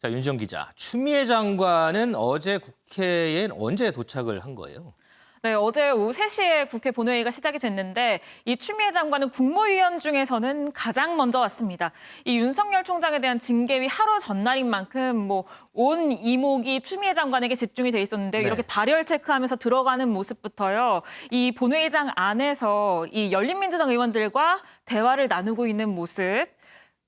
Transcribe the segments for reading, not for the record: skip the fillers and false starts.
자, 윤정 기자, 추미애 장관은 어제 국회에 언제 도착을 한 거예요? 네, 어제 오후 3시에 국회 본회의가 시작이 됐는데 이 추미애 장관은 국무위원 중에서는 가장 먼저 왔습니다. 이 윤석열 총장에 대한 징계위 하루 전날인 만큼 온 이목이 추미애 장관에게 집중이 돼 있었는데요. 네. 이렇게 발열 체크하면서 들어가는 모습부터요. 이 본회의장 안에서 이 열린민주당 의원들과 대화를 나누고 있는 모습,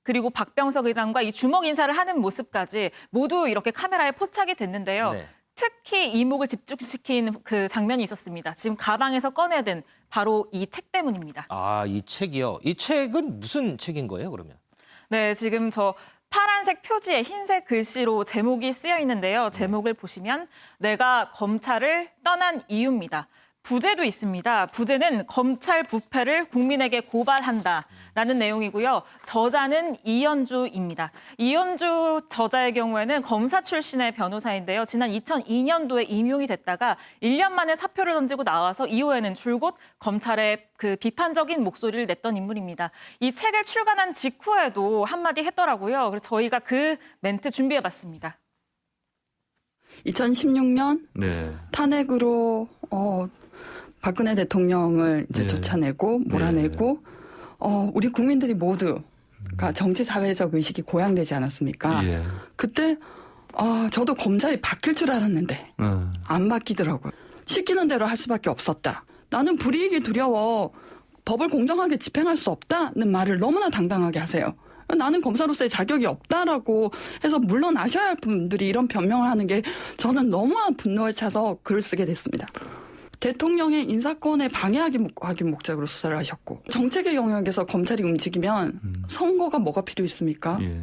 그리고 박병석 의장과 이 주먹 인사를 하는 모습까지 모두 이렇게 카메라에 포착이 됐는데요. 네. 특히 이목을 집중시킨 그 장면이 있었습니다. 지금 가방에서 꺼내든 바로 이 책 때문입니다. 아, 이 책이요. 이 책은 무슨 책인 거예요, 그러면? 네, 지금 저 파란색 표지에 흰색 글씨로 제목이 쓰여 있는데요. 제목을 보시면 내가 검찰을 떠난 이유입니다. 부제도 있습니다. 부제는 검찰 부패를 국민에게 고발한다라는 내용이고요. 저자는 이현주입니다. 이현주 저자의 경우에는 검사 출신의 변호사인데요. 지난 2002년도에 임용이 됐다가 1년 만에 사표를 던지고 나와서 이후에는 줄곧 검찰의 그 비판적인 목소리를 냈던 인물입니다. 이 책을 출간한 직후에도 한마디 했더라고요. 그래서 저희가 그 멘트 준비해봤습니다. 2016년 네. 탄핵으로 박근혜 대통령을 이제 쫓아내고 몰아내고 우리 국민들이 모두가 정치 사회적 의식이 고양되지 않았습니까? 예. 그때 저도 검찰이 바뀔 줄 알았는데 안 바뀌더라고요. 시키는 대로 할 수밖에 없었다. 나는 불이익이 두려워 법을 공정하게 집행할 수 없다는 말을 너무나 당당하게 하세요. 나는 검사로서의 자격이 없다라고 해서 물러나셔야 할 분들이 이런 변명을 하는 게 저는 너무나 분노에 차서 글을 쓰게 됐습니다. 대통령의 인사권에 방해하기 목적으로 수사를 하셨고 정책의 영역에서 검찰이 움직이면 선거가 뭐가 필요 있습니까? 예.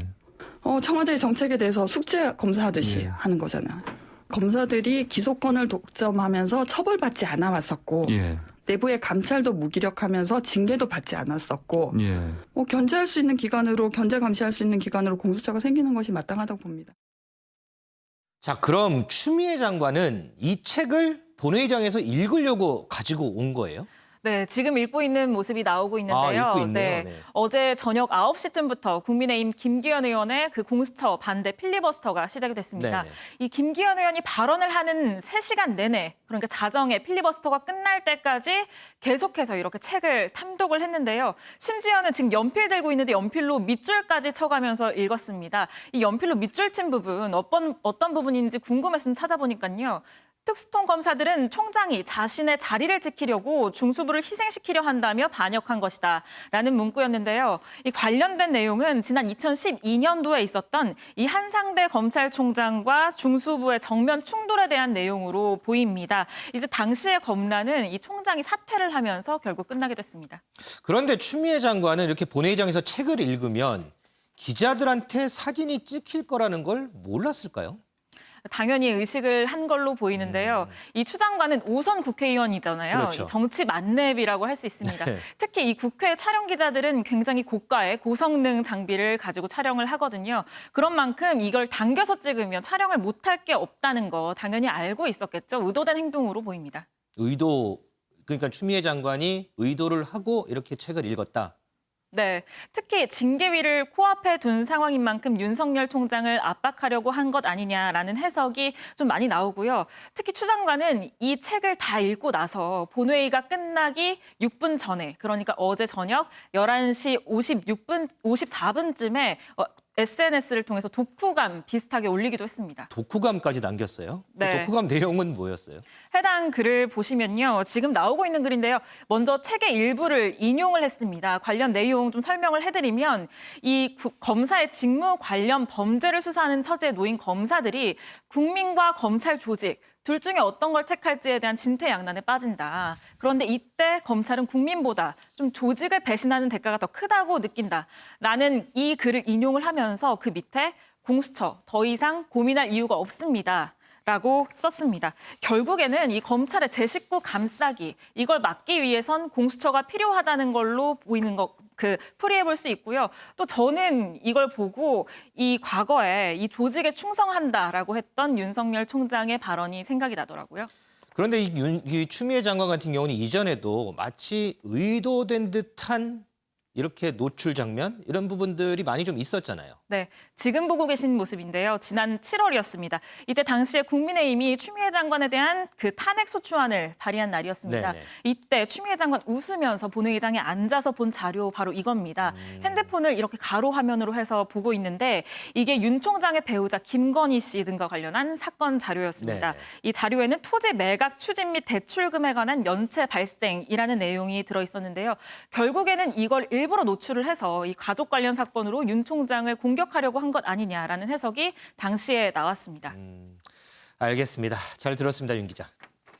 청와대 정책에 대해서 숙제 검사하듯이 예. 하는 거잖아요. 검사들이 기소권을 독점하면서 처벌받지 않아 왔었고 예. 내부의 감찰도 무기력하면서 징계도 받지 않았었고 예. 견제할 수 있는 기관으로 견제 감시할 수 있는 기관으로 공수처가 생기는 것이 마땅하다고 봅니다. 자, 그럼 추미애 장관은 이 책을 본회의장에서 읽으려고 가지고 온 거예요? 네, 지금 읽고 있는 모습이 나오고 있는데요. 읽고 있네요. 네. 어제 저녁 9시쯤부터 국민의힘 김기현 의원의 그 공수처 반대 필리버스터가 시작이 됐습니다. 네네. 이 김기현 의원이 발언을 하는 3시간 내내, 그러니까 자정에 필리버스터가 끝날 때까지 계속해서 이렇게 책을 탐독을 했는데요. 심지어는 지금 연필 들고 있는데 연필로 밑줄까지 쳐가면서 읽었습니다. 이 연필로 밑줄 친 부분, 어떤 부분인지 궁금해서 좀 찾아보니까요. 특수통 검사들은 총장이 자신의 자리를 지키려고 중수부를 희생시키려 한다며 반역한 것이다라는 문구였는데요. 이 관련된 내용은 지난 2012년도에 있었던 이 한상대 검찰총장과 중수부의 정면 충돌에 대한 내용으로 보입니다. 이때 당시의 검란은 이 총장이 사퇴를 하면서 결국 끝나게 됐습니다. 그런데 추미애 장관은 이렇게 본회의장에서 책을 읽으면 기자들한테 사진이 찍힐 거라는 걸 몰랐을까요? 당연히 의식을 한 걸로 보이는데요. 이 추 장관은 5선 국회의원이잖아요. 그렇죠. 이 정치 만렙이라고 할 수 있습니다. 네. 특히 이 국회 촬영 기자들은 굉장히 고가의 고성능 장비를 가지고 촬영을 하거든요. 그런 만큼 이걸 당겨서 찍으면 촬영을 못할 게 없다는 거 당연히 알고 있었겠죠. 의도된 행동으로 보입니다. 그러니까 추미애 장관이 의도를 하고 이렇게 책을 읽었다. 네, 특히 징계위를 코앞에 둔 상황인 만큼 윤석열 총장을 압박하려고 한 것 아니냐라는 해석이 좀 많이 나오고요. 특히 추 장관은 이 책을 다 읽고 나서 본회의가 끝나기 6분 전에, 그러니까 어제 저녁 11시 54분쯤에 SNS를 통해서 독후감 비슷하게 올리기도 했습니다. 독후감까지 남겼어요? 네. 그 독후감 내용은 뭐였어요? 해당 글을 보시면요. 지금 나오고 있는 글인데요. 먼저 책의 일부를 인용을 했습니다. 관련 내용 좀 설명을 해드리면 이 검사의 직무 관련 범죄를 수사하는 처지에 놓인 검사들이 국민과 검찰 조직 둘 중에 어떤 걸 택할지에 대한 진퇴양난에 빠진다. 그런데 이때 검찰은 국민보다 좀 조직을 배신하는 대가가 더 크다고 느낀다라는 이 글을 인용을 하면서 그 밑에 공수처 더 이상 고민할 이유가 없습니다. 라고 썼습니다. 결국에는 이 검찰의 제 식구 감싸기 이걸 막기 위해선 공수처가 필요하다는 걸로 보이는 풀이해 볼 수 있고요. 또 저는 이걸 보고 이 과거에 이 조직에 충성한다라고 했던 윤석열 총장의 발언이 생각이 나더라고요. 그런데 이 추미애 장관 같은 경우는 이전에도 마치 의도된 듯한 이렇게 노출 장면 이런 부분들이 많이 좀 있었잖아요. 네, 지금 보고 계신 모습인데요. 지난 7월이었습니다. 이때 당시에 국민의힘이 추미애 장관에 대한 그 탄핵 소추안을 발의한 날이었습니다. 네네. 이때 추미애 장관 웃으면서 본회의장에 앉아서 본 자료 바로 이겁니다. 핸드폰을 이렇게 가로 화면으로 해서 보고 있는데 이게 윤 총장의 배우자 김건희 씨 등과 관련한 사건 자료였습니다. 네네. 이 자료에는 토지 매각 추진 및 대출금에 관한 연체 발생이라는 내용이 들어 있었는데요. 결국에는 이걸 일부러 노출을 해서 이 가족 관련 사건으로 윤 총장을 공격하려고 한 것 아니냐라는 해석이 당시에 나왔습니다. 알겠습니다. 잘 들었습니다, 윤 기자.